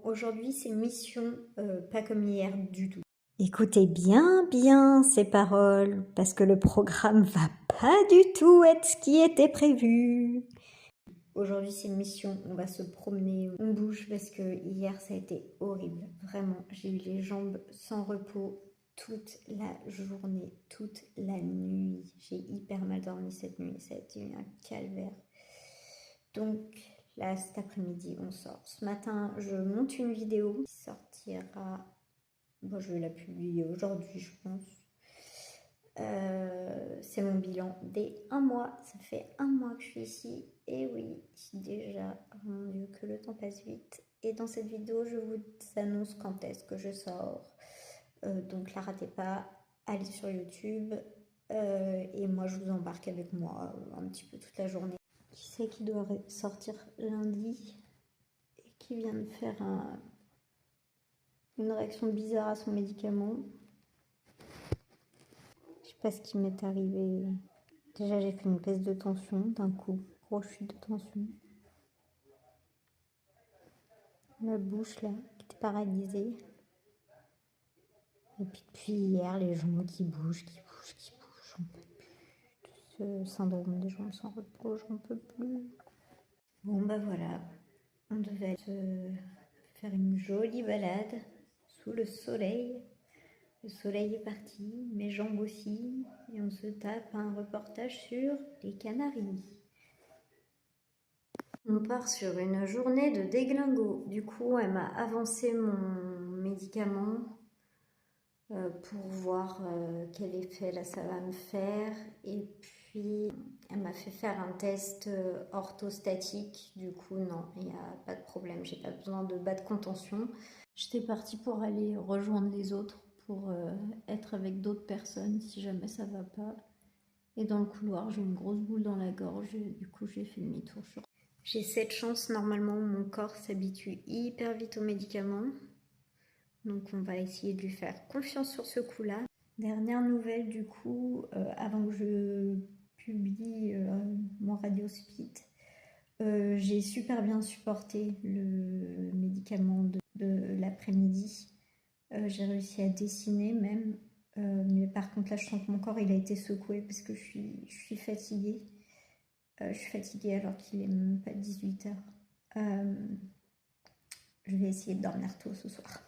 Aujourd'hui, c'est mission pas comme hier du tout. Écoutez bien ces paroles, parce que le programme va pas du tout être ce qui était prévu. Aujourd'hui, c'est une mission, on va se promener, on bouge, parce que hier, ça a été horrible. Vraiment, j'ai eu les jambes sans repos toute la journée, toute la nuit. J'ai hyper mal dormi cette nuit, ça a été un calvaire. Donc là, cet après-midi, on sort. Ce matin, je monte une vidéo qui sortira. Bon, je vais la publier aujourd'hui, je pense. C'est mon bilan des 1 mois. Ça fait 1 mois que je suis ici. Et oui, déjà, oh mon Dieu, que le temps passe vite. Et dans cette vidéo, je vous annonce quand est-ce que je sors. Donc, la ratez pas. Allez sur YouTube. Et moi, je vous embarque avec moi un petit peu toute la journée. Qui c'est qui doit sortir lundi et qui vient de faire une réaction bizarre à son médicament? Je sais pas ce qui m'est arrivé. Déjà, j'ai fait une baisse de tension d'un coup, grosse chute de tension. La bouche là, qui était paralysée. Et puis depuis hier, les jambes qui bougent. J'en peux plus. Ce syndrome des jambes sans repos, j'en peux plus. Bon bah voilà, on devait faire une jolie balade sous le soleil. Le soleil est parti, mes jambes aussi, et on se tape un reportage sur les Canaries. On part sur une journée de déglingo. Du coup, elle m'a avancé mon médicament pour voir quel effet là ça va me faire. Et puis, elle m'a fait faire un test orthostatique. Du coup, non, il n'y a pas de problème. J'ai pas besoin de bas de contention. J'étais partie pour aller rejoindre les autres, pour être avec d'autres personnes si jamais ça va pas. Et dans le couloir, j'ai une grosse boule dans la gorge. Et du coup, j'ai fait demi-tour. J'ai cette chance, normalement, mon corps s'habitue hyper vite aux médicaments. Donc on va essayer de lui faire confiance sur ce coup-là. Dernière nouvelle du coup, avant que je publie mon radiospit, j'ai super bien supporté le médicament de l'après-midi. J'ai réussi à dessiner même, mais par contre là je sens que mon corps il a été secoué parce que je suis fatiguée. Je suis fatiguée alors qu'il est même pas 18h. Je vais essayer de dormir tôt ce soir.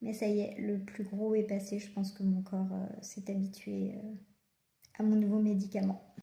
Mais ça y est, le plus gros est passé. Je pense que mon corps s'est habitué à mon nouveau médicament.